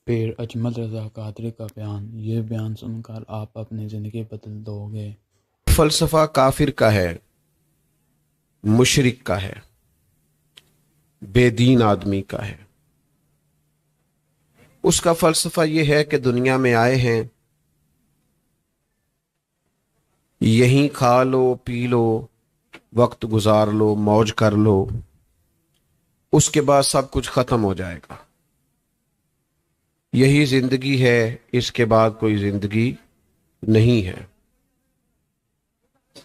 پیر اجمل رضا قادری کا بیان، یہ بیان سن کر آپ اپنی زندگی بدل دو گے۔ فلسفہ کافر کا ہے، مشرک کا ہے، بے دین آدمی کا ہے۔ اس کا فلسفہ یہ ہے کہ دنیا میں آئے ہیں، یہیں کھا لو پی لو، وقت گزار لو، موج کر لو، اس کے بعد سب کچھ ختم ہو جائے گا، یہی زندگی ہے، اس کے بعد کوئی زندگی نہیں ہے۔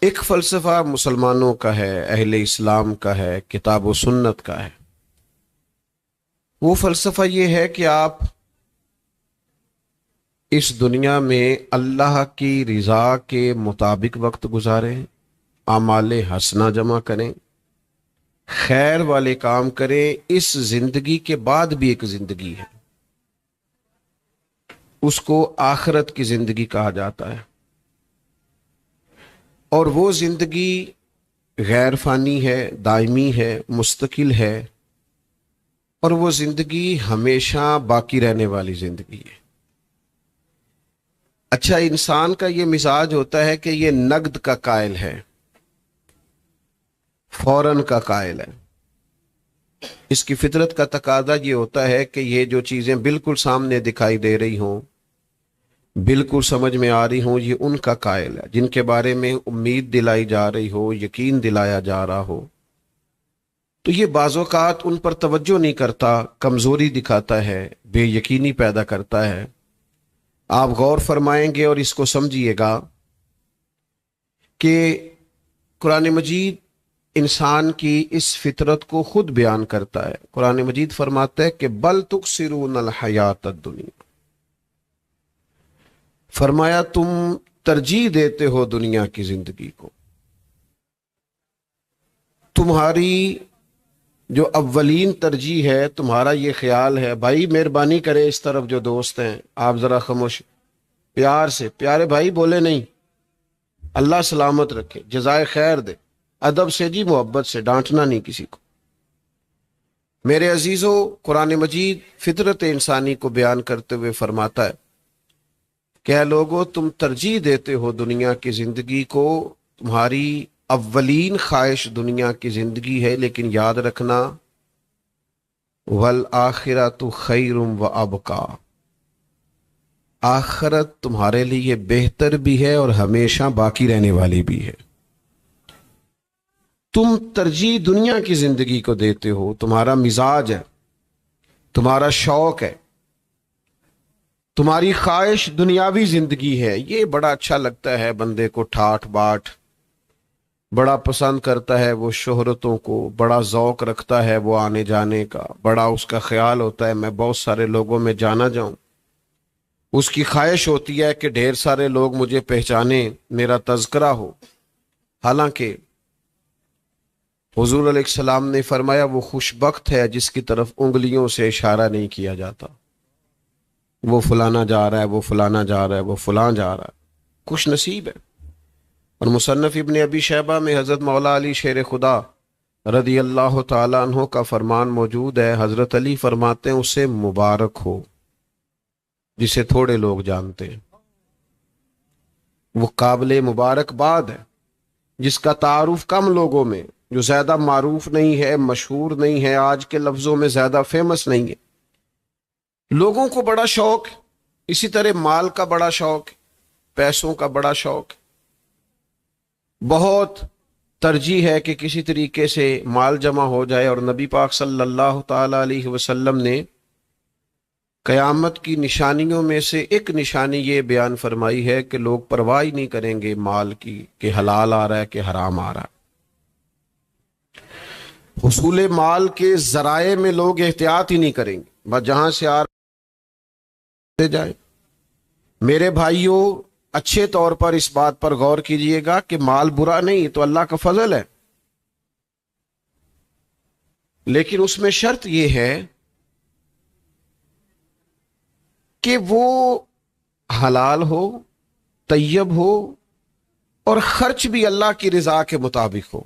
ایک فلسفہ مسلمانوں کا ہے، اہل اسلام کا ہے، کتاب و سنت کا ہے۔ وہ فلسفہ یہ ہے کہ آپ اس دنیا میں اللہ کی رضا کے مطابق وقت گزاریں، اعمال حسنہ جمع کریں، خیر والے کام کریں۔ اس زندگی کے بعد بھی ایک زندگی ہے، اس کو آخرت کی زندگی کہا جاتا ہے، اور وہ زندگی غیر فانی ہے، دائمی ہے، مستقل ہے، اور وہ زندگی ہمیشہ باقی رہنے والی زندگی ہے۔ اچھا، انسان کا یہ مزاج ہوتا ہے کہ یہ نقد کا قائل ہے، فوراً کا قائل ہے۔ اس کی فطرت کا تقاضا یہ ہوتا ہے کہ یہ جو چیزیں بالکل سامنے دکھائی دے رہی ہوں، بالکل سمجھ میں آ رہی ہوں، یہ ان کا قائل ہے، جن کے بارے میں امید دلائی جا رہی ہو، یقین دلایا جا رہا ہو، تو یہ بعض اوقات ان پر توجہ نہیں کرتا، کمزوری دکھاتا ہے، بے یقینی پیدا کرتا ہے۔ آپ غور فرمائیں گے اور اس کو سمجھیے گا کہ قرآن مجید انسان کی اس فطرت کو خود بیان کرتا ہے۔ قرآن مجید فرماتا ہے کہ بل تکثرون الحیات الدنیا، فرمایا تم ترجیح دیتے ہو دنیا کی زندگی کو۔ تمہاری جو اولین ترجیح ہے، تمہارا یہ خیال ہے، بھائی مہربانی کرے اس طرف جو دوست ہیں آپ ذرا خاموش، پیار سے، پیارے بھائی بولے نہیں، اللہ سلامت رکھے، جزائے خیر دے، ادب سے جی، محبت سے، ڈانٹنا نہیں کسی کو۔ میرے عزیزو، قرآن مجید فطرت انسانی کو بیان کرتے ہوئے فرماتا ہے کہ اے لوگو، تم ترجیح دیتے ہو دنیا کی زندگی کو، تمہاری اولین خواہش دنیا کی زندگی ہے، لیکن یاد رکھنا والآخرۃ خیر وابقیٰ، آخرت تمہارے لیے بہتر بھی ہے اور ہمیشہ باقی رہنے والی بھی ہے۔ تم ترجیح دنیا کی زندگی کو دیتے ہو، تمہارا مزاج ہے، تمہارا شوق ہے، تمہاری خواہش دنیاوی زندگی ہے۔ یہ بڑا اچھا لگتا ہے بندے کو، ٹھاٹ باٹ بڑا پسند کرتا ہے، وہ شہرتوں کو بڑا ذوق رکھتا ہے، وہ آنے جانے کا بڑا اس کا خیال ہوتا ہے، میں بہت سارے لوگوں میں جانا جاؤں۔ اس کی خواہش ہوتی ہے کہ ڈھیر سارے لوگ مجھے پہچانیں، میرا تذکرہ ہو۔ حالانکہ حضور علیہ السلام نے فرمایا وہ خوش بخت ہے جس کی طرف انگلیوں سے اشارہ نہیں کیا جاتا، وہ فلانا جا رہا ہے، وہ فلانا جا رہا ہے، وہ فلاں جا رہا ہے، خوش نصیب ہے۔ اور مصنف ابن ابی شیبہ میں حضرت مولا علی شیر خدا رضی اللہ تعالیٰ عنہ کا فرمان موجود ہے۔ حضرت علی فرماتے ہیں اسے مبارک ہو جسے تھوڑے لوگ جانتے ہیں، وہ قابل مبارکباد ہے جس کا تعارف کم لوگوں میں، جو زیادہ معروف نہیں ہے، مشہور نہیں ہے، آج کے لفظوں میں زیادہ فیمس نہیں ہے۔ لوگوں کو بڑا شوق ہے، اسی طرح مال کا بڑا شوق ہے، پیسوں کا بڑا شوق ہے، بہت ترجیح ہے کہ کسی طریقے سے مال جمع ہو جائے۔ اور نبی پاک صلی اللہ تعالی علیہ وسلم نے قیامت کی نشانیوں میں سے ایک نشانی یہ بیان فرمائی ہے کہ لوگ پرواہ نہیں کریں گے مال کی کہ حلال آ رہا ہے کہ حرام آ رہا ہے۔ حصول مال کے ذرائع میں لوگ احتیاط ہی نہیں کریں گے، بس جہاں سے آ رہے جائیں۔ میرے بھائیوں، اچھے طور پر اس بات پر غور کیجئے گا کہ مال برا نہیں، تو اللہ کا فضل ہے، لیکن اس میں شرط یہ ہے کہ وہ حلال ہو، طیب ہو، اور خرچ بھی اللہ کی رضا کے مطابق ہو۔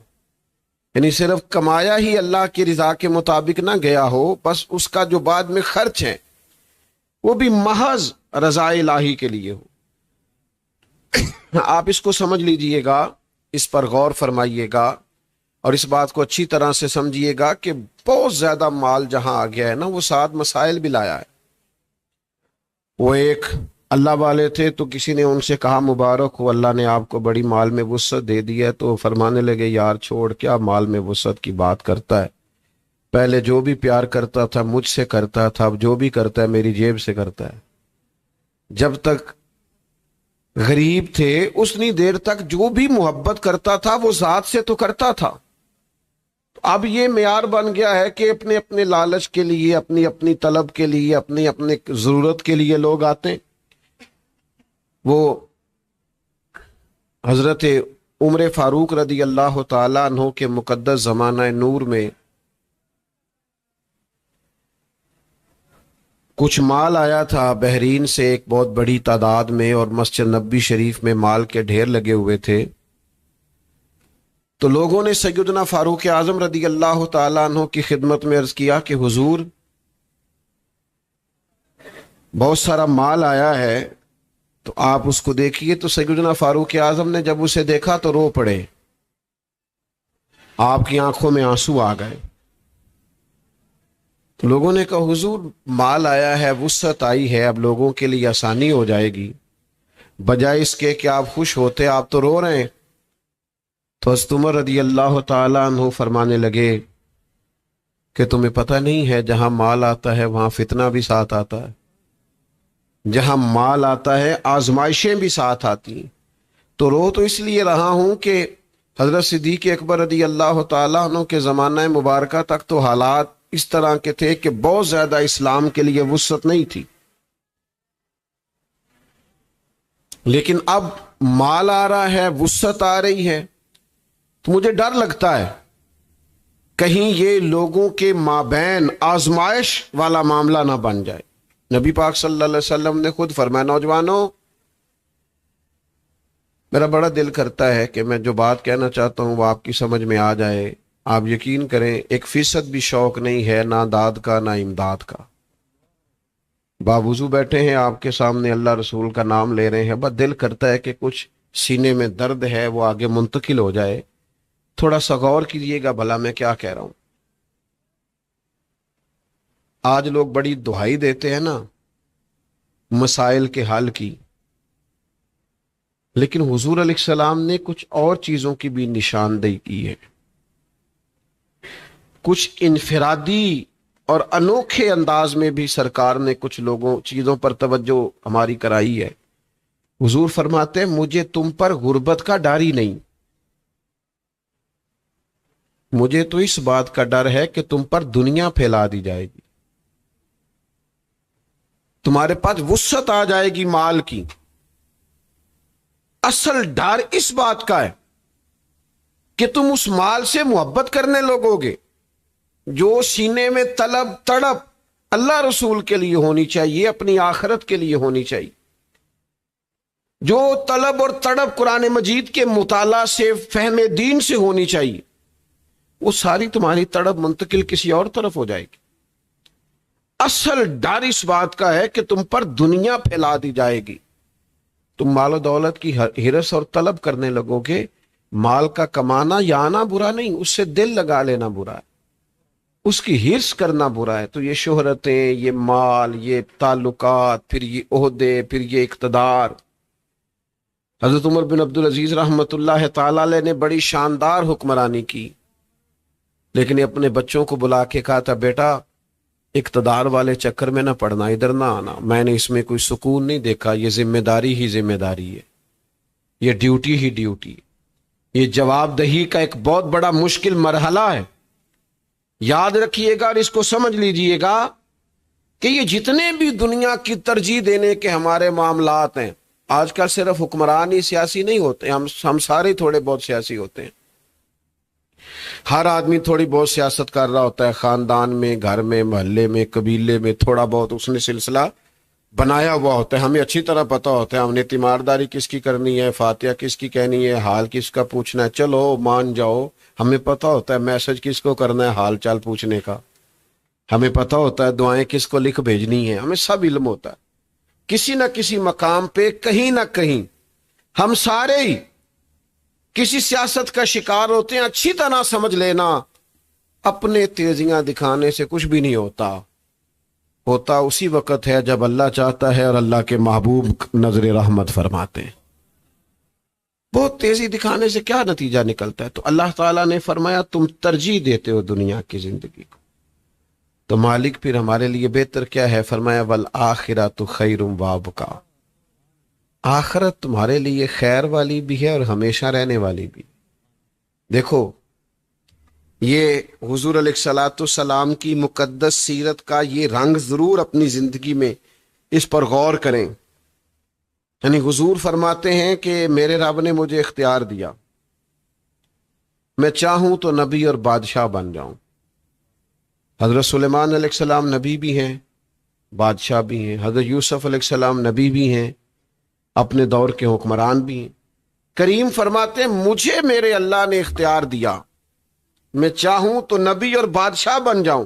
یعنی صرف کمایا ہی اللہ کی رضا کے مطابق نہ گیا ہو، بس اس کا جو بعد میں خرچ ہے وہ بھی محض رضا الہی کے لیے ہو۔ آپ اس کو سمجھ لیجئے گا، اس پر غور فرمائیے گا اور اس بات کو اچھی طرح سے سمجھیے گا کہ بہت زیادہ مال جہاں آ گیا ہے نا، وہ ساتھ مسائل بھی لایا ہے۔ وہ ایک اللہ والے تھے تو کسی نے ان سے کہا مبارک ہو، اللہ نے آپ کو بڑی مال میں وسعت دے دی ہے، تو فرمانے لگے یار چھوڑ، کیا مال میں وسعت کی بات کرتا ہے، پہلے جو بھی پیار کرتا تھا مجھ سے کرتا تھا، اب جو بھی کرتا ہے میری جیب سے کرتا ہے۔ جب تک غریب تھے اتنی دیر تک جو بھی محبت کرتا تھا وہ ذات سے تو کرتا تھا۔ اب یہ معیار بن گیا ہے کہ اپنے اپنے لالچ کے لیے، اپنی اپنی طلب کے لیے، اپنی اپنے ضرورت کے لیے لوگ آتے ہیں۔ وہ حضرت عمر فاروق رضی اللہ تعالیٰ عنہ کے مقدس زمانہ نور میں کچھ مال آیا تھا بحرین سے ایک بہت بڑی تعداد میں، اور مسجد نبوی شریف میں مال کے ڈھیر لگے ہوئے تھے۔ تو لوگوں نے سیدنا فاروق اعظم رضی اللہ تعالیٰ عنہ کی خدمت میں عرض کیا کہ حضور بہت سارا مال آیا ہے تو آپ اس کو دیکھیے۔ تو سیدنا فاروق اعظم نے جب اسے دیکھا تو رو پڑے، آپ کی آنکھوں میں آنسو آ گئے۔ تو لوگوں نے کہا حضور مال آیا ہے، وسعت آئی ہے، اب لوگوں کے لیے آسانی ہو جائے گی، بجائے اس کے کہ آپ خوش ہوتے آپ تو رو رہے ہیں۔ تو حضرت عمر رضی اللہ تعالیٰ عنہ فرمانے لگے کہ تمہیں پتہ نہیں ہے جہاں مال آتا ہے وہاں فتنہ بھی ساتھ آتا ہے، جہاں مال آتا ہے آزمائشیں بھی ساتھ آتی ہیں۔ تو رو تو اس لیے رہا ہوں کہ حضرت صدیق اکبر رضی اللہ تعالیٰ عنہ کے زمانہ مبارکہ تک تو حالات اس طرح کے تھے کہ بہت زیادہ اسلام کے لیے وسعت نہیں تھی، لیکن اب مال آ رہا ہے، وسعت آ رہی ہے، تو مجھے ڈر لگتا ہے کہیں یہ لوگوں کے مابین آزمائش والا معاملہ نہ بن جائے۔ نبی پاک صلی اللہ علیہ وسلم نے خود فرمایا نوجوانوں میرا بڑا دل کرتا ہے کہ میں جو بات کہنا چاہتا ہوں وہ آپ کی سمجھ میں آ جائے۔ آپ یقین کریں 1% بھی شوق نہیں ہے، نہ داد کا نہ امداد کا۔ باوضو بیٹھے ہیں آپ کے سامنے، اللہ رسول کا نام لے رہے ہیں، بس دل کرتا ہے کہ کچھ سینے میں درد ہے وہ آگے منتقل ہو جائے۔ تھوڑا سا غور کیجیے گا بھلا میں کیا کہہ رہا ہوں۔ آج لوگ بڑی دہائی دیتے ہیں نا مسائل کے حل کی، لیکن حضور علیہ السلام نے کچھ اور چیزوں کی بھی نشاندہی کی ہے، کچھ انفرادی اور انوکھے انداز میں بھی سرکار نے کچھ چیزوں پر توجہ ہماری کرائی ہے۔ حضور فرماتے ہیں مجھے تم پر غربت کا ڈر ہی نہیں، مجھے تو اس بات کا ڈر ہے کہ تم پر دنیا پھیلا دی جائے گی، تمہارے پاس وسعت آ جائے گی مال کی۔ اصل ڈر اس بات کا ہے کہ تم اس مال سے محبت کرنے لگو گے جو سینے میں طلب تڑپ اللہ رسول کے لیے ہونی چاہیے، اپنی آخرت کے لیے ہونی چاہیے، جو طلب اور تڑپ قرآن مجید کے مطالعہ سے، فہم دین سے ہونی چاہیے، وہ ساری تمہاری تڑپ منتقل کسی اور طرف ہو جائے گی۔ اصل ڈر اس بات کا ہے کہ تم پر دنیا پھیلا دی جائے گی، تم مال و دولت کی ہرس اور طلب کرنے لگو گے۔ مال کا کمانا یا آنا برا نہیں، اس سے دل لگا لینا برا ہے، اس کی ہرس کرنا برا ہے۔ تو یہ شہرتیں، یہ مال، یہ تعلقات، پھر یہ عہدے، پھر یہ اقتدار۔ حضرت عمر بن عبدالعزیز رحمۃ اللہ تعالی علیہ نے بڑی شاندار حکمرانی کی، لیکن اپنے بچوں کو بلا کے کہا تھا بیٹا اقتدار والے چکر میں نہ پڑنا، ادھر نہ آنا، میں نے اس میں کوئی سکون نہیں دیکھا، یہ ذمہ داری ہی ذمہ داری ہے، یہ ڈیوٹی ہی ڈیوٹی ہے، یہ جواب دہی کا ایک بہت بڑا مشکل مرحلہ ہے۔ یاد رکھیے گا اور اس کو سمجھ لیجئے گا کہ یہ جتنے بھی دنیا کی ترجیح دینے کے ہمارے معاملات ہیں، آج کل صرف حکمران ہی سیاسی نہیں ہوتے، ہم سارے تھوڑے بہت سیاسی ہوتے ہیں۔ ہر آدمی تھوڑی بہت سیاست کر رہا ہوتا ہے، خاندان میں، گھر میں، محلے میں، قبیلے میں، تھوڑا بہت اس نے سلسلہ بنایا ہوا ہوتا ہے۔ ہمیں اچھی طرح پتہ ہوتا ہے ہم نے تیمارداری کس کی کرنی ہے، فاتحہ کس کی کہنی ہے، حال کس کا پوچھنا ہے، چلو مان جاؤ۔ ہمیں پتہ ہوتا ہے میسج کس کو کرنا ہے حال چال پوچھنے کا، ہمیں پتہ ہوتا ہے دعائیں کس کو لکھ بھیجنی ہے، ہمیں سب علم ہوتا ہے۔ کسی نہ کسی مقام پہ کہیں نہ کہیں ہم سارے ہی کسی سیاست کا شکار ہوتے ہیں. اچھی طرح سمجھ لینا اپنے تیزیاں دکھانے سے کچھ بھی نہیں ہوتا اسی وقت ہے جب اللہ چاہتا ہے اور اللہ کے محبوب نظر رحمت فرماتے ہیں. بہت تیزی دکھانے سے کیا نتیجہ نکلتا ہے؟ تو اللہ تعالیٰ نے فرمایا تم ترجیح دیتے ہو دنیا کی زندگی کو، تو مالک پھر ہمارے لیے بہتر کیا ہے؟ فرمایا والآخرۃ خیر وابقا، آخرت تمہارے لیے خیر والی بھی ہے اور ہمیشہ رہنے والی بھی. دیکھو یہ حضور علیہ الصلوۃ والسلام کی مقدس سیرت کا یہ رنگ ضرور اپنی زندگی میں اس پر غور کریں. یعنی حضور فرماتے ہیں کہ میرے رب نے مجھے اختیار دیا، میں چاہوں تو نبی اور بادشاہ بن جاؤں. حضرت سلیمان علیہ السلام نبی بھی ہیں، بادشاہ بھی ہیں. حضرت یوسف علیہ السلام نبی بھی ہیں، اپنے دور کے حکمران بھی ہیں. کریم فرماتے ہیں مجھے میرے اللہ نے اختیار دیا، میں چاہوں تو نبی اور بادشاہ بن جاؤں.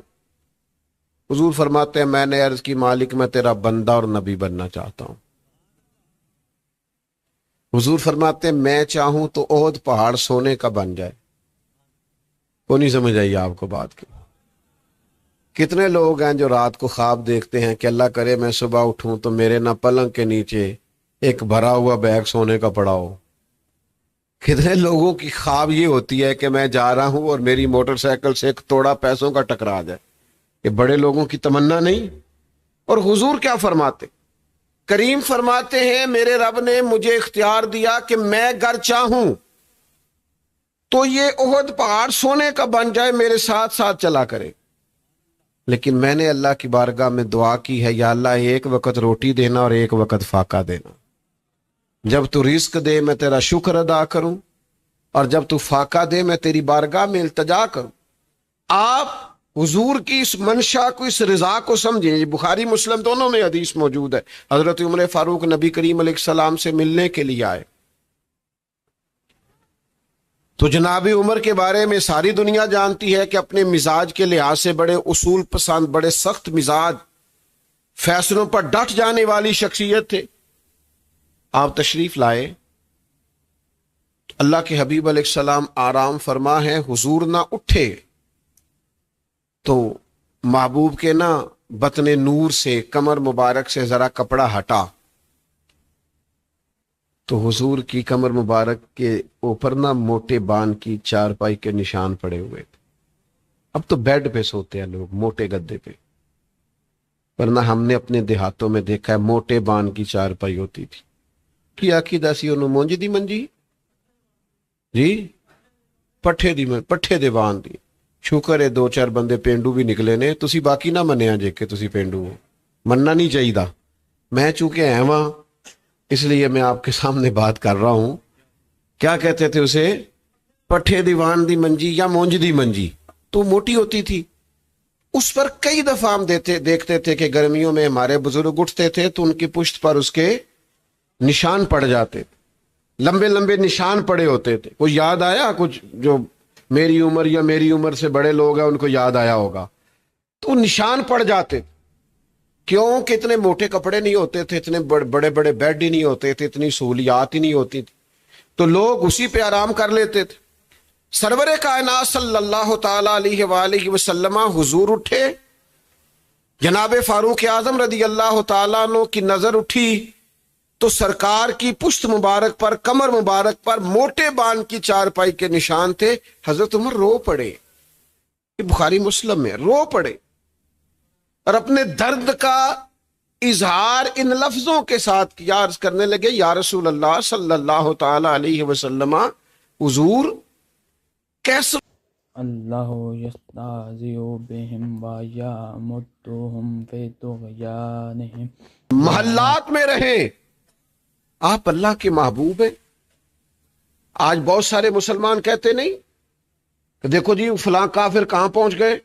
حضور فرماتے ہیں میں نے عرض کی مالک میں تیرا بندہ اور نبی بننا چاہتا ہوں. حضور فرماتے ہیں میں چاہوں تو احد پہاڑ سونے کا بن جائے. وہ نہیں سمجھ آئی آپ کو بات کی؟ کتنے لوگ ہیں جو رات کو خواب دیکھتے ہیں کہ اللہ کرے میں صبح اٹھوں تو میرے نہ پلنگ کے نیچے ایک بھرا ہوا بیگ سونے کا پڑا ہو. کتنے لوگوں کی خواب یہ ہوتی ہے کہ میں جا رہا ہوں اور میری موٹر سائیکل سے ایک توڑا پیسوں کا ٹکرا جائے. یہ بڑے لوگوں کی تمنا نہیں. اور حضور کیا فرماتے؟ کریم فرماتے ہیں میرے رب نے مجھے اختیار دیا کہ میں اگر چاہوں تو یہ احد پہاڑ سونے کا بن جائے، میرے ساتھ ساتھ چلا کرے. لیکن میں نے اللہ کی بارگاہ میں دعا کی ہے یا اللہ ایک وقت روٹی دینا اور ایک وقت فاقہ دینا. جب تو رزق دے میں تیرا شکر ادا کروں، اور جب تو فاقہ دے میں تیری بارگاہ میں التجا کروں. آپ حضور کی اس منشا کو، اس رضا کو سمجھیں. یہ بخاری مسلم دونوں میں حدیث موجود ہے. حضرت عمر فاروق نبی کریم علیہ السلام سے ملنے کے لیے آئے تو جناب عمر کے بارے میں ساری دنیا جانتی ہے کہ اپنے مزاج کے لحاظ سے بڑے اصول پسند، بڑے سخت مزاج، فیصلوں پر ڈٹ جانے والی شخصیت تھے. آپ تشریف لائے، اللہ کے حبیب علیہ السلام آرام فرما ہے. حضور نہ اٹھے تو محبوب کے نا بطن نور سے، کمر مبارک سے ذرا کپڑا ہٹا تو حضور کی کمر مبارک کے اوپر نا موٹے بان کی چارپائی کے نشان پڑے ہوئے تھے. اب تو بیڈ پہ سوتے ہیں لوگ، موٹے گدے پہ، ورنہ ہم نے اپنے دیہاتوں میں دیکھا ہے موٹے بان کی چارپائی ہوتی تھی. کی آخی داسی انہوں مونج دی منجی جی پٹھے دے بان دی. شکر ہے دو چار بندے پینڈو بھی نکلے نے، تسی باقی نہ منیا جے کہ تسی پینڈو ہو، مننا نہیں چاہیے. میں چونکہ اہواں اس لیے میں آپ کے سامنے بات کر رہا ہوں. کیا کہتے تھے اسے؟ پٹھے دیوان دی منجی یا مونج دی منجی. تو موٹی ہوتی تھی. اس پر کئی دفعہ ہم دیکھتے تھے کہ گرمیوں میں ہمارے بزرگ اٹھتے تھے تو ان کی پشت پر اس کے نشان پڑ جاتے تھے، لمبے لمبے نشان پڑے ہوتے تھے. کوئی یاد آیا کچھ جو میری عمر یا میری عمر سے بڑے لوگ ہیں ان کو یاد آیا ہوگا؟ تو نشان پڑ جاتے. کیوں کہ اتنے موٹے کپڑے نہیں ہوتے تھے، اتنے بڑے بڑے بیڈ ہی نہیں ہوتے تھے، اتنی سہولیات ہی نہیں ہوتی تھی، تو لوگ اسی پہ آرام کر لیتے تھے. سرور کائنات صلی اللہ تعالی علیہ وآلہ وسلم حضور اٹھے، جناب فاروق اعظم رضی اللہ تعالیٰ عنہ کی نظر اٹھی تو سرکار کی پشت مبارک پر، کمر مبارک پر موٹے بان کی چارپائی کے نشان تھے. حضرت عمر رو پڑے. یہ بخاری مسلم میں رو پڑے اور اپنے درد کا اظہار ان لفظوں کے ساتھ کیا، عرض کرنے لگے یا رسول اللہ صلی اللہ تعالی علیہ وسلم حضور کیسے اللہ یستہزئ بہم ویمدھم فی طغیانہم. محلات میں رہیں. آپ اللہ کے محبوب ہیں. آج بہت سارے مسلمان کہتے نہیں کہ دیکھو جی فلاں کافر کہاں پہنچ گئے،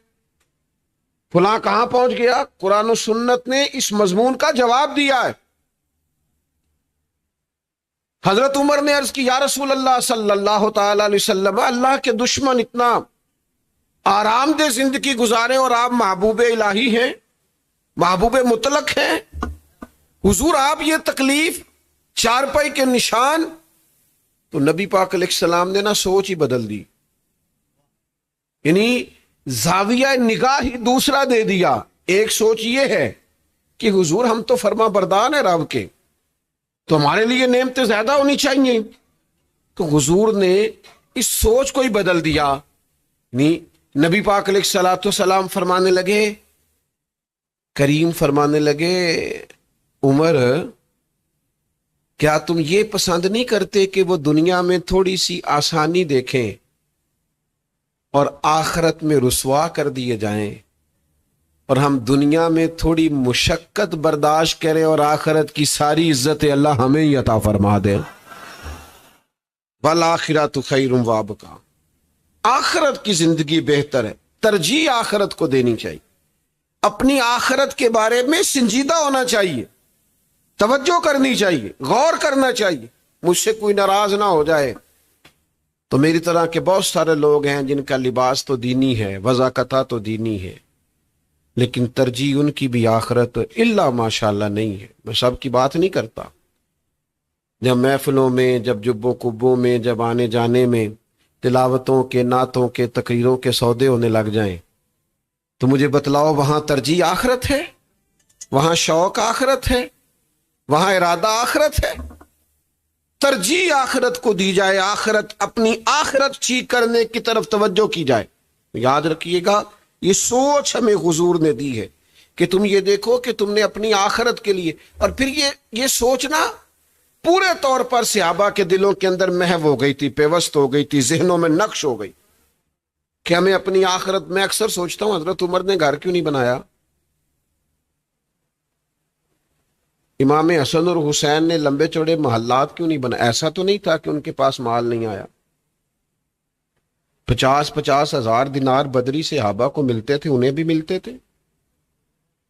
فلاں کہاں پہنچ گیا. قرآن و سنت نے اس مضمون کا جواب دیا ہے. حضرت عمر نے عرض کی یا رسول اللہ صلی اللہ تعالی علیہ وسلم اللہ کے دشمن اتنا آرام دہ زندگی گزارے اور آپ محبوب الہی ہیں، محبوب مطلق ہیں. حضور آپ یہ تکلیف، چارپائی کے نشان، تو نبی پاک علیہ السلام نے نا سوچ ہی بدل دی، یعنی زاویہ نگاہ ہی دوسرا دے دیا۔ ایک سوچ یہ ہے کہ حضور ہم تو فرما بردار ہیں رب کے، تو ہمارے لیے نعمتیں زیادہ ہونی چاہیے، تو حضور نے اس سوچ کو ہی بدل دیا۔ نبی پاک علیہ الصلوۃ والسلام فرمانے لگے، کریم فرمانے لگے، عمر کیا تم یہ پسند نہیں کرتے کہ وہ دنیا میں تھوڑی سی آسانی دیکھیں اور آخرت میں رسوا کر دیے جائیں، اور ہم دنیا میں تھوڑی مشقت برداشت کریں اور آخرت کی ساری عزت اللہ ہمیں ہی عطا فرما دے۔ والآخرۃ خیر وابقیٰ، آخرت کی زندگی بہتر ہے، ترجیح آخرت کو دینی چاہیے، اپنی آخرت کے بارے میں سنجیدہ ہونا چاہیے، توجہ کرنی چاہیے، غور کرنا چاہیے۔ مجھ سے کوئی ناراض نہ ہو جائے تو میری طرح کے بہت سارے لوگ ہیں جن کا لباس تو دینی ہے، وضاقتہ تو دینی ہے، لیکن ترجیح ان کی بھی آخرت الا ماشاءاللہ نہیں ہے۔ میں سب کی بات نہیں کرتا، جب محفلوں میں، جب جبوں کبوں میں، جب آنے جانے میں تلاوتوں کے، نعتوں کے، تقریروں کے سودے ہونے لگ جائیں تو مجھے بتلاؤ وہاں ترجیح آخرت ہے؟ وہاں شوق آخرت ہے؟ وہاں ارادہ آخرت ہے؟ ترجیح آخرت کو دی جائے، آخرت، اپنی آخرت ٹھیک کرنے کی طرف توجہ کی جائے۔ یاد رکھیے گا، یہ سوچ ہمیں حضور نے دی ہے کہ تم یہ دیکھو کہ تم نے اپنی آخرت کے لیے، اور پھر یہ سوچنا پورے طور پر صحابہ کے دلوں کے اندر محو ہو گئی تھی، پیوست ہو گئی تھی، ذہنوں میں نقش ہو گئی کہ ہمیں اپنی آخرت۔ میں اکثر سوچتا ہوں حضرت عمر نے گھر کیوں نہیں بنایا؟ امام حسن اور حسین نے لمبے چوڑے محلات کیوں نہیں بنائے؟ ایسا تو نہیں تھا کہ ان کے پاس مال نہیں آیا۔ 50,000 دینار بدری صحابہ کو ملتے تھے، انہیں بھی ملتے تھے،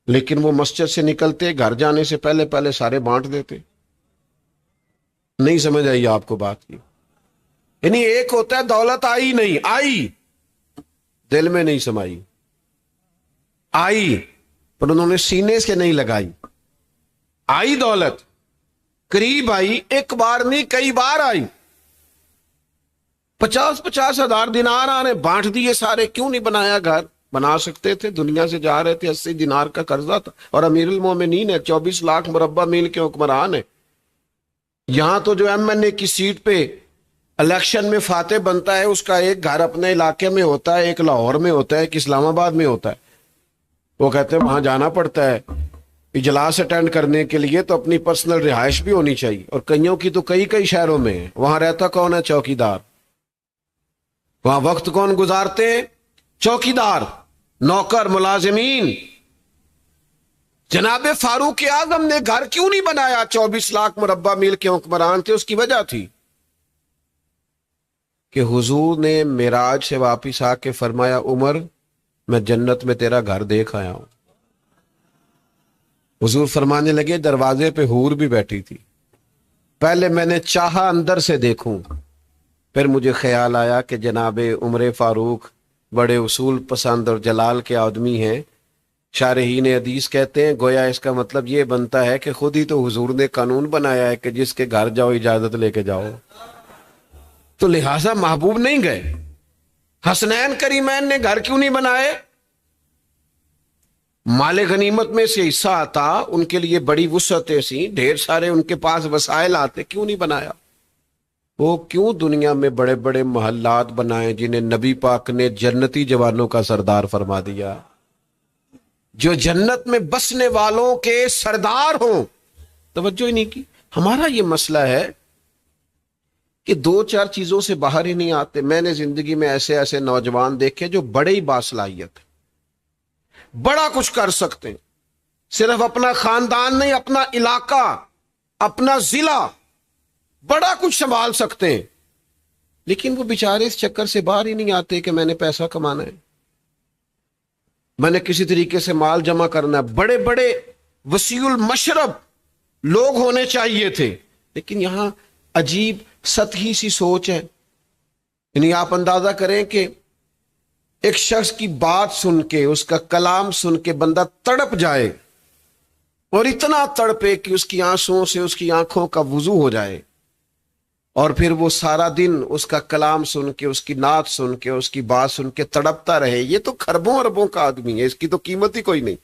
لیکن وہ مسجد سے نکلتے گھر جانے سے پہلے پہلے سارے بانٹ دیتے۔ نہیں سمجھ آئی آپ کو بات کی؟ یعنی ایک ہوتا ہے دولت آئی نہیں آئی، دل میں نہیں سمائی، آئی پر انہوں نے سینے سے نہیں لگائی۔ آئی دولت، قریب آئی، ایک بار نہیں کئی بار آئی۔ 50,000 دینار آنے، بانٹ دیے سارے۔ کیوں نہیں بنایا گھر؟ بنا سکتے تھے، دنیا سے جا رہے تھے، 80 دینار کا قرضہ تھا، اور امیر المومنین ہے، 24 لاکھ مربع میل کے حکمران ہے۔ یہاں تو جو ایم این اے کی سیٹ پہ الیکشن میں فاتح بنتا ہے، اس کا ایک گھر اپنے علاقے میں ہوتا ہے، ایک لاہور میں ہوتا ہے، ایک اسلام آباد میں ہوتا ہے۔ وہ کہتے ہیں وہاں جانا پڑتا ہے اجلاس اٹینڈ کرنے کے لیے، تو اپنی پرسنل رہائش بھی ہونی چاہیے، اور کئیوں کی تو کئی شہروں میں ہے۔ وہاں رہتا کون ہے؟ چوکیدار۔ وہاں وقت کون گزارتے ہیں؟ چوکیدار، نوکر، ملازمین۔ جناب فاروق اعظم نے گھر کیوں نہیں بنایا؟ 24 لاکھ مربع میل کے حکمران تھے۔ اس کی وجہ تھی کہ حضور نے معراج سے واپس آ کے فرمایا، عمر میں جنت میں تیرا گھر دیکھ آیا ہوں۔ حضور فرمانے لگے، دروازے پہ حور بھی بیٹھی تھی، پہلے میں نے چاہا اندر سے دیکھوں، پھر مجھے خیال آیا کہ جناب عمر فاروق بڑے اصول پسند اور جلال کے آدمی ہیں۔ شارحین حدیث کہتے ہیں گویا اس کا مطلب یہ بنتا ہے کہ خود ہی تو حضور نے قانون بنایا ہے کہ جس کے گھر جاؤ اجازت لے کے جاؤ، تو لہٰذا محبوب نہیں گئے۔ حسنین کریمین نے گھر کیوں نہیں بنائے؟ مال غنیمت میں سے حصہ آتا، ان کے لیے بڑی وسعتیں سی، ڈھیر سارے ان کے پاس وسائل آتے، کیوں نہیں بنایا؟ وہ کیوں دنیا میں بڑے بڑے محلات بنائے جنہیں نبی پاک نے جنتی جوانوں کا سردار فرما دیا، جو جنت میں بسنے والوں کے سردار ہوں؟ توجہ ہی نہیں کی۔ ہمارا یہ مسئلہ ہے کہ 2-4 چیزوں سے باہر ہی نہیں آتے۔ میں نے زندگی میں ایسے ایسے نوجوان دیکھے جو بڑے ہی باصلاحیت ہیں، بڑا کچھ کر سکتے ہیں، صرف اپنا خاندان نہیں، اپنا علاقہ، اپنا ضلع، بڑا کچھ سنبھال سکتے ہیں، لیکن وہ بیچارے اس چکر سے باہر ہی نہیں آتے کہ میں نے پیسہ کمانا ہے، میں نے کسی طریقے سے مال جمع کرنا ہے۔ بڑے بڑے وسیع المشرب لوگ ہونے چاہیے تھے، لیکن یہاں عجیب سطحی سی سوچ ہے۔ یعنی آپ اندازہ کریں کہ ایک شخص کی بات سن کے، اس کا کلام سن کے بندہ تڑپ جائے، اور اتنا تڑپے کہ اس کی آنسوؤں سے اس کی آنکھوں کا وضو ہو جائے، اور پھر وہ سارا دن اس کا کلام سن کے، اس کی نعت سن کے، اس کی بات سن کے تڑپتا رہے، یہ تو خربوں اربوں کا آدمی ہے، اس کی تو قیمت ہی کوئی نہیں۔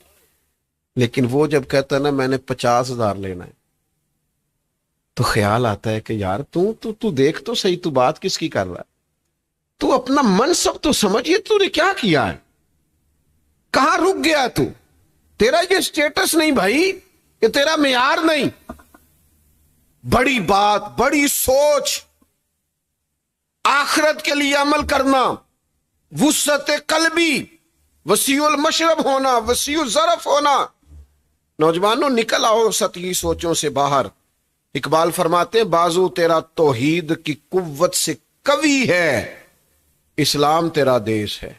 لیکن وہ جب کہتا ہے نا میں نے 50,000 لینا ہے، تو خیال آتا ہے کہ یار تو دیکھ تو صحیح، تو بات کس کی کر رہا ہے؟ تو اپنا منصب تو سمجھیے، تو نے کیا کیا ہے، کہاں رک گیا تو؟ تیرا یہ سٹیٹس نہیں بھائی، یہ تیرا معیار نہیں۔ بڑی بات، بڑی سوچ، آخرت کے لیے عمل کرنا، وسعت قلبی، وسیع المشرب ہونا، وسیع الظرف ہونا۔ نوجوانوں نکل آؤ سطحی سوچوں سے باہر۔ اقبال فرماتے ہیں بازو تیرا توحید کی قوت سے قوی ہے، اسلام تیرا دیش ہے۔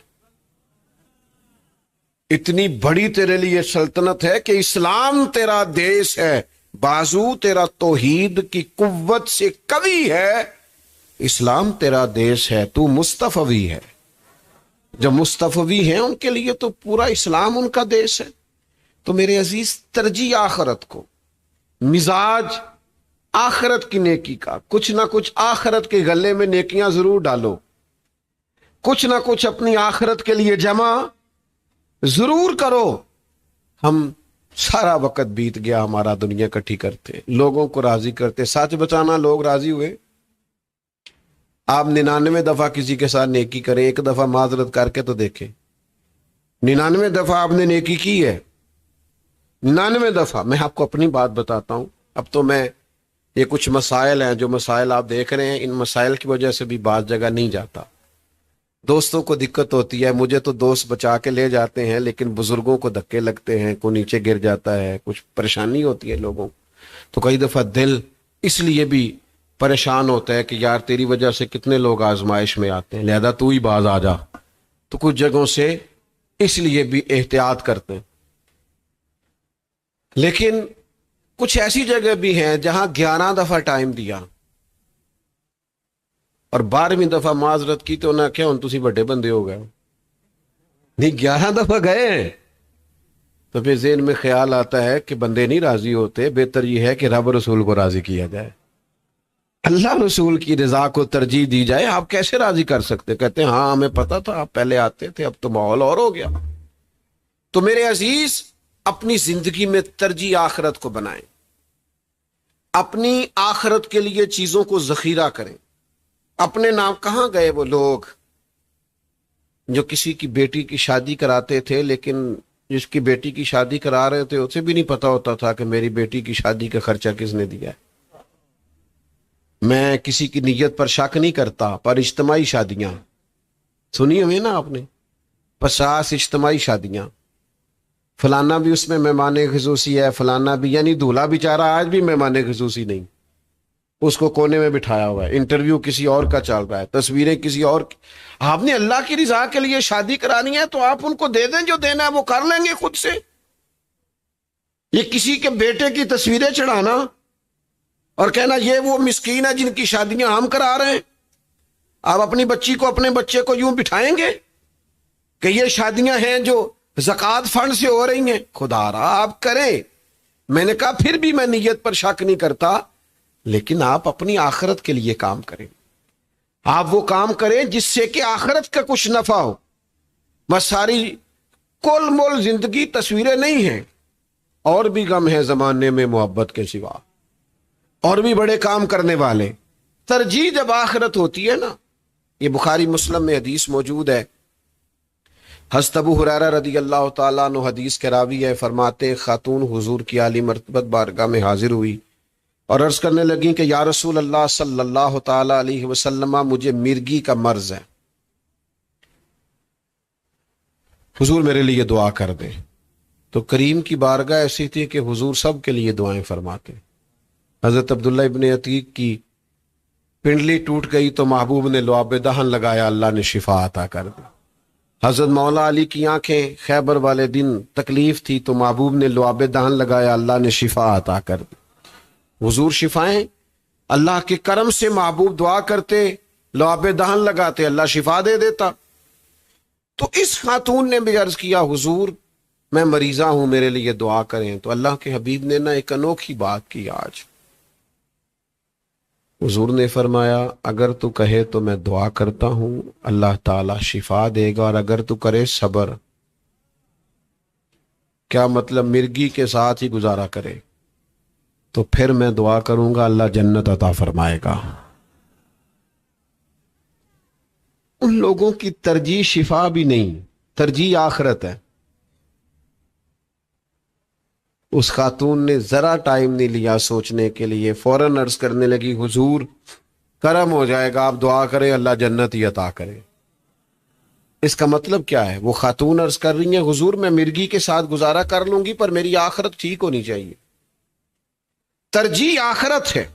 اتنی بڑی تیرے لیے سلطنت ہے کہ اسلام تیرا دیش ہے، بازو تیرا توحید کی قوت سے قوی ہے، اسلام تیرا دیش ہے، تو مصطفوی ہے۔ جو مصطفوی ہیں ان کے لیے تو پورا اسلام ان کا دیش ہے۔ تو میرے عزیز، ترجیح آخرت کو، مزاج آخرت کی نیکی کا، کچھ نہ کچھ آخرت کے گلے میں نیکیاں ضرور ڈالو، کچھ نہ کچھ اپنی آخرت کے لیے جمع ضرور کرو۔ ہم سارا وقت بیت گیا ہمارا دنیا اکٹھی کرتے، لوگوں کو راضی کرتے، سچ بچانا لوگ راضی ہوئے؟ آپ 99 دفعہ کسی کے ساتھ نیکی کریں، ایک دفعہ معذرت کر کے تو دیکھیں۔ 99 دفعہ آپ نے نیکی کی ہے، 99 دفعہ۔ میں آپ کو اپنی بات بتاتا ہوں، اب تو میں یہ کچھ مسائل ہیں، جو مسائل آپ دیکھ رہے ہیں، ان مسائل کی وجہ سے بھی بعض جگہ نہیں جاتا۔ دوستوں کو دقت ہوتی ہے، مجھے تو دوست بچا کے لے جاتے ہیں، لیکن بزرگوں کو دھکے لگتے ہیں، کوئی نیچے گر جاتا ہے، کچھ پریشانی ہوتی ہے لوگوں کو، تو کئی دفعہ دل اس لیے بھی پریشان ہوتا ہے کہ یار تیری وجہ سے کتنے لوگ آزمائش میں آتے ہیں، لہذا تو ہی باز آ جا۔ تو کچھ جگہوں سے اس لیے بھی احتیاط کرتے ہیں۔ لیکن کچھ ایسی جگہ بھی ہیں جہاں 11 دفعہ ٹائم دیا اور 12ویں دفعہ معذرت کی، تو نہ کیا ہوں تسی بڑے بندے ہو گئے، نہیں 11 دفعہ گئے ہیں۔ تو پھر ذہن میں خیال آتا ہے کہ بندے نہیں راضی ہوتے، بہتر یہ ہے کہ رب رسول کو راضی کیا جائے، اللہ رسول کی رضا کو ترجیح دی جائے۔ آپ کیسے راضی کر سکتے؟ کہتے ہیں ہاں ہمیں پتا تھا، آپ پہلے آتے تھے، اب تو ماحول اور ہو گیا۔ تو میرے عزیز، اپنی زندگی میں ترجیح آخرت کو بنائیں، اپنی آخرت کے لیے چیزوں کو ذخیرہ کریں۔ اپنے نام کہاں گئے وہ لوگ جو کسی کی بیٹی کی شادی کراتے تھے، لیکن جس کی بیٹی کی شادی کرا رہے تھے اسے بھی نہیں پتا ہوتا تھا کہ میری بیٹی کی شادی کا خرچہ کس نے دیا ہے۔ میں کسی کی نیت پر شک نہیں کرتا، پر اجتماعی شادیاں سنی ہوئی نا آپ نے، 50 اجتماعی شادیاں، فلانا بھی اس میں مہمان خصوصی ہے، فلانا بھی، یعنی دولہا بیچارہ آج بھی مہمان خصوصی نہیں، اس کو کونے میں بٹھایا ہوا ہے، انٹرویو کسی اور کا چل رہا ہے، تصویریں کسی اور کی۔ آپ نے اللہ کی رضا کے لیے شادی کرانی ہے تو آپ ان کو دے دیں، جو دینا ہے وہ کر لیں گے خود سے۔ یہ کسی کے بیٹے کی تصویریں چڑھانا اور کہنا یہ وہ مسکین ہے جن کی شادیاں ہم کرا رہے ہیں، آپ اپنی بچی کو، اپنے بچے کو یوں بٹھائیں گے کہ یہ شادیاں ہیں جو زکوٰۃ فنڈ سے ہو رہی ہیں؟ خدا را آپ کریں، میں نے کہا پھر بھی میں نیت پر شک نہیں کرتا، لیکن آپ اپنی آخرت کے لیے کام کریں، آپ وہ کام کریں جس سے کہ آخرت کا کچھ نفع ہو۔ بس ساری کل مول زندگی تصویریں نہیں ہیں، اور بھی غم ہے زمانے میں محبت کے سوا، اور بھی بڑے کام کرنے والے۔ ترجیح جب آخرت ہوتی ہے نا، یہ بخاری مسلم میں حدیث موجود ہے، حضرت ابو ہریرہ رضی اللہ تعالیٰ عنہ حدیث کے راوی ہے، فرماتے ہیں خاتون حضور کی عالی مرتبت بارگاہ میں حاضر ہوئی اور عرض کرنے لگیں کہ یا رسول اللہ صلی اللہ تعالیٰ علیہ وسلم، مجھے مرگی کا مرض ہے، حضور میرے لیے دعا کر دیں۔ تو کریم کی بارگاہ ایسی تھی کہ حضور سب کے لیے دعائیں فرماتے۔ حضرت عبداللہ ابن عتیق کی پنڈلی ٹوٹ گئی تو محبوب نے لعاب دہن لگایا، اللہ نے شفا عطا کر دی۔ حضرت مولا علی کی آنکھیں خیبر والے دن تکلیف تھی تو محبوب نے لعاب دہن لگایا، اللہ نے شفا عطا کر دی۔ حضور شفائیں اللہ کے کرم سے، محبوب دعا کرتے، لعاب دہن لگاتے، اللہ شفا دے دیتا۔ تو اس خاتون نے بھی عرض کیا حضور میں مریضہ ہوں میرے لیے دعا کریں. تو اللہ کے حبیب نے نا ایک انوکھی بات کی. آج حضور نے فرمایا اگر تو کہے تو میں دعا کرتا ہوں اللہ تعالی شفا دے گا, اور اگر تو کرے صبر. کیا مطلب؟ مرگی کے ساتھ ہی گزارا کرے تو پھر میں دعا کروں گا اللہ جنت عطا فرمائے گا. ان لوگوں کی ترجیح شفا بھی نہیں, ترجیح آخرت ہے. اس خاتون نے ذرا ٹائم نہیں لیا سوچنے کے لیے, فوراً عرض کرنے لگی حضور کرم ہو جائے گا, آپ دعا کریں اللہ جنت ہی عطا کرے. اس کا مطلب کیا ہے؟ وہ خاتون عرض کر رہی ہیں حضور میں مرگی کے ساتھ گزارا کر لوں گی پر میری آخرت ٹھیک ہونی چاہیے. ترجیح آخرت ہے,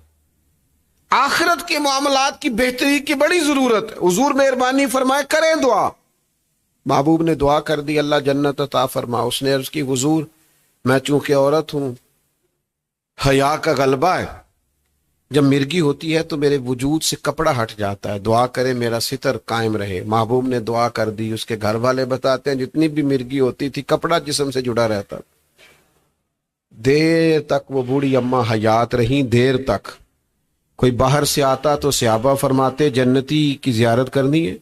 آخرت کے معاملات کی بہتری کی بڑی ضرورت ہے. حضور مہربانی فرمائے کریں دعا. محبوب نے دعا کر دی اللہ جنت عطا فرما. اس نے عرض کی حضور میں چونکہ عورت ہوں, حیا کا غلبہ ہے, جب مرگی ہوتی ہے تو میرے وجود سے کپڑا ہٹ جاتا ہے, دعا کرے میرا ستر قائم رہے. محبوب نے دعا کر دی. اس کے گھر والے بتاتے ہیں جتنی بھی مرگی ہوتی تھی کپڑا جسم سے جڑا رہتا, دیر تک وہ بوڑھی اماں حیات رہیں, دیر تک. کوئی باہر سے آتا تو صحابہ فرماتے جنتی کی زیارت کرنی ہے,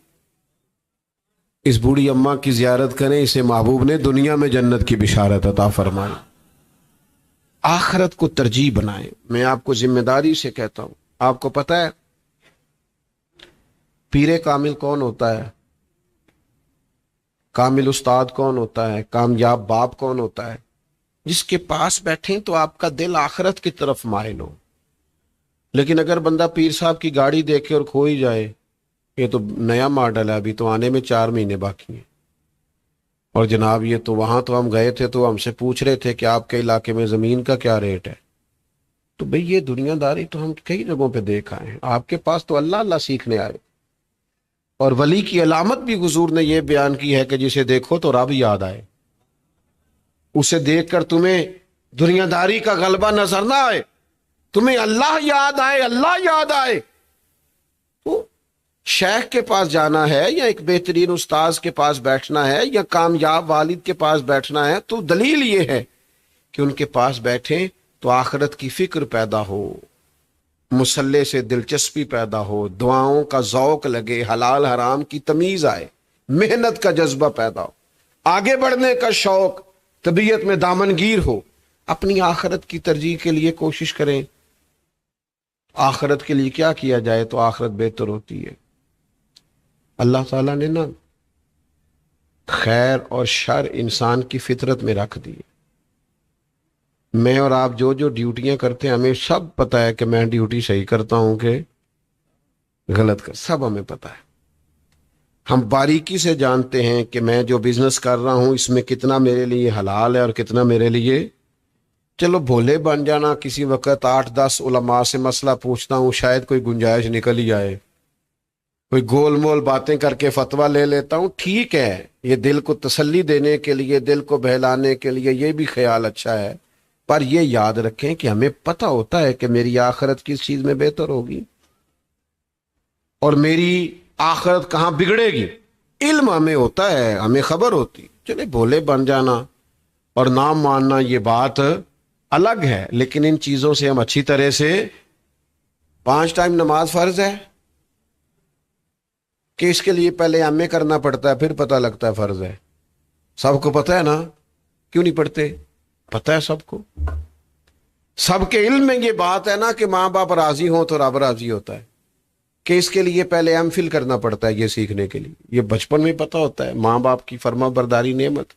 اس بوڑھی اماں کی زیارت کریں, اسے محبوب نے دنیا میں جنت کی بشارت عطا فرمائی. آخرت کو ترجیح بنائیں. میں آپ کو ذمہ داری سے کہتا ہوں, آپ کو پتہ ہے پیر کامل کون ہوتا ہے, کامل استاد کون ہوتا ہے, کامیاب باپ کون ہوتا ہے؟ جس کے پاس بیٹھیں تو آپ کا دل آخرت کی طرف مائل ہو. لیکن اگر بندہ پیر صاحب کی گاڑی دیکھے اور کھو ہی جائے, یہ تو نیا ماڈل ہے, ابھی تو آنے میں 4 مہینے باقی ہیں, اور جناب یہ تو وہاں تو ہم گئے تھے تو ہم سے پوچھ رہے تھے کہ آپ کے علاقے میں زمین کا کیا ریٹ ہے. تو بھئی یہ دنیا داری تو ہم کئی جگہوں پہ دیکھ آئے ہیں. آپ کے پاس تو اللہ اللہ سیکھنے آئے. اور ولی کی علامت بھی حضور نے یہ بیان کی ہے کہ جسے دیکھو تو رب یاد آئے. اسے دیکھ کر تمہیں دنیا داری کا غلبہ نظر نہ آئے, تمہیں اللہ یاد آئے, اللہ یاد آئے. تو شیخ کے پاس جانا ہے یا ایک بہترین استاذ کے پاس بیٹھنا ہے یا کامیاب والد کے پاس بیٹھنا ہے تو دلیل یہ ہے کہ ان کے پاس بیٹھیں تو آخرت کی فکر پیدا ہو, مصلے سے دلچسپی پیدا ہو, دعاؤں کا ذوق لگے, حلال حرام کی تمیز آئے, محنت کا جذبہ پیدا ہو, آگے بڑھنے کا شوق, طبیعت میں دامنگیر ہو. اپنی آخرت کی ترجیح کے لیے کوشش کریں. آخرت کے لیے کیا کیا جائے تو آخرت بہتر ہوتی ہے. اللہ تعالیٰ نے نا خیر اور شر انسان کی فطرت میں رکھ دی. میں اور آپ جو جو ڈیوٹیاں کرتے ہیں ہمیں سب پتہ ہے کہ میں ڈیوٹی صحیح کرتا ہوں کہ غلط کر, سب ہمیں پتہ ہے. ہم باریکی سے جانتے ہیں کہ میں جو بزنس کر رہا ہوں اس میں کتنا میرے لیے حلال ہے اور کتنا میرے لیے. چلو بھولے بن جانا, کسی وقت 8-10 علماء سے مسئلہ پوچھتا ہوں, شاید کوئی گنجائش نکل ہی آئے, کوئی گول مول باتیں کر کے فتویٰ لے لیتا ہوں, ٹھیک ہے, یہ دل کو تسلی دینے کے لیے, دل کو بہلانے کے لیے یہ بھی خیال اچھا ہے. پر یہ یاد رکھیں کہ ہمیں پتہ ہوتا ہے کہ میری آخرت کس چیز میں بہتر ہوگی اور میری آخرت کہاں بگڑے گی. علم ہمیں ہوتا ہے, ہمیں خبر ہوتی. چلے بھولے بن جانا اور نام ماننا یہ بات الگ ہے, لیکن ان چیزوں سے ہم اچھی طرح سے 5 ٹائم نماز فرض ہے کہ اس کے لیے پہلے ایم کرنا پڑتا ہے پھر پتہ لگتا ہے فرض ہے. سب کو پتہ ہے نا, کیوں نہیں پڑھتے؟ پتہ ہے سب کو. سب کے علم میں یہ بات ہے نا کہ ماں باپ راضی ہوں تو رب راضی ہوتا ہے, کہ اس کے لیے پہلے ایم فل کرنا پڑتا ہے یہ سیکھنے کے لیے. یہ بچپن میں پتہ ہوتا ہے, ماں باپ کی فرما برداری نعمت.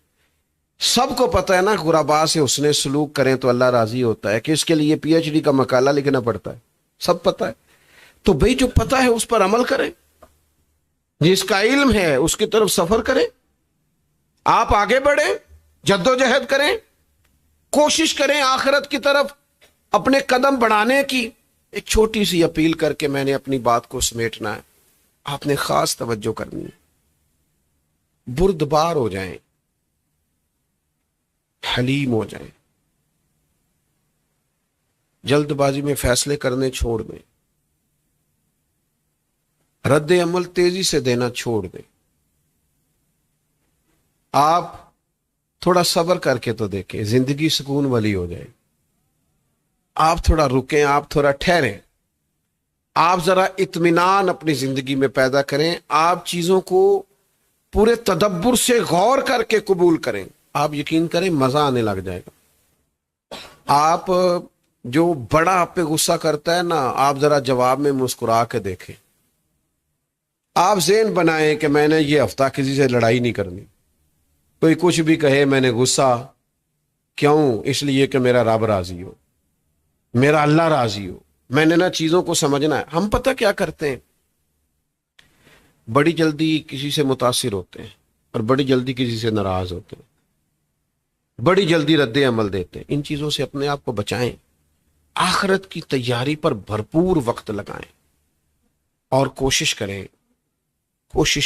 سب کو پتہ ہے نا غرباء سے حسن سلوک کریں تو اللہ راضی ہوتا ہے, کہ اس کے لیے PhD کا مقالہ لکھنا پڑتا ہے. سب پتہ ہے. تو بھئی جو پتہ ہے اس پر عمل کریں, جس کا علم ہے اس کی طرف سفر کریں. آپ آگے بڑھیں, جدوجہد کریں, کوشش کریں آخرت کی طرف اپنے قدم بڑھانے کی. ایک چھوٹی سی اپیل کر کے میں نے اپنی بات کو سمیٹنا ہے. آپ نے خاص توجہ کرنی ہے. بردبار ہو جائیں, حلیم ہو جائیں, جلد بازی میں فیصلے کرنے چھوڑ دیں, رد عمل تیزی سے دینا چھوڑ دیں. آپ تھوڑا صبر کر کے تو دیکھیں, زندگی سکون والی ہو جائے. آپ تھوڑا رکیں, آپ تھوڑا ٹھہریں, آپ ذرا اطمینان اپنی زندگی میں پیدا کریں, آپ چیزوں کو پورے تدبر سے غور کر کے قبول کریں. آپ یقین کریں مزہ آنے لگ جائے گا. آپ جو بڑا آپ پہ غصہ کرتا ہے نا, آپ ذرا جواب میں مسکرا کے دیکھیں. آپ ذہن بنائیں کہ میں نے یہ ہفتہ کسی سے لڑائی نہیں کرنی, کوئی کچھ بھی کہے میں نے غصہ کیوں, اس لیے کہ میرا رب راضی ہو, میرا اللہ راضی ہو. میں نے نا چیزوں کو سمجھنا ہے. ہم پتہ کیا کرتے ہیں, بڑی جلدی کسی سے متاثر ہوتے ہیں اور بڑی جلدی کسی سے ناراض ہوتے ہیں, بڑی جلدی رد عمل دیتے ہیں. ان چیزوں سے اپنے آپ کو بچائیں, آخرت کی تیاری پر بھرپور وقت لگائیں اور کوشش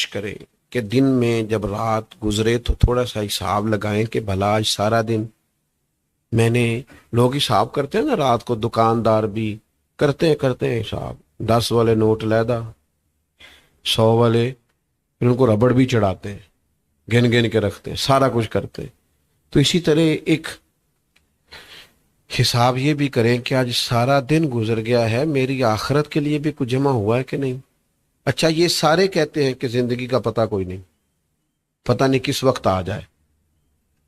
کریں کہ دن میں جب رات گزرے تو تھوڑا سا حساب لگائیں کہ بھلا آج سارا دن میں نے, لوگ حساب کرتے ہیں نا رات کو, دکاندار بھی کرتے ہیں حساب, 10 والے نوٹ لیدا, 100 والے, پھر ان کو ربڑ بھی چڑھاتے ہیں, گن کے رکھتے ہیں, سارا کچھ کرتے ہیں. تو اسی طرح ایک حساب یہ بھی کریں کہ آج سارا دن گزر گیا ہے, میری آخرت کے لیے بھی کچھ جمع ہوا ہے کہ نہیں. اچھا یہ سارے کہتے ہیں کہ زندگی کا پتہ کوئی نہیں, پتہ نہیں کس وقت آ جائے.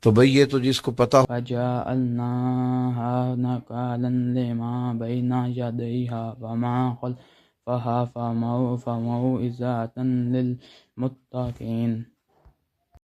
تو بھئی یہ تو جس کو پتہ ہو. فجعلناها نكالا لما بين يديها وما خلفها فموعظة للمتقين.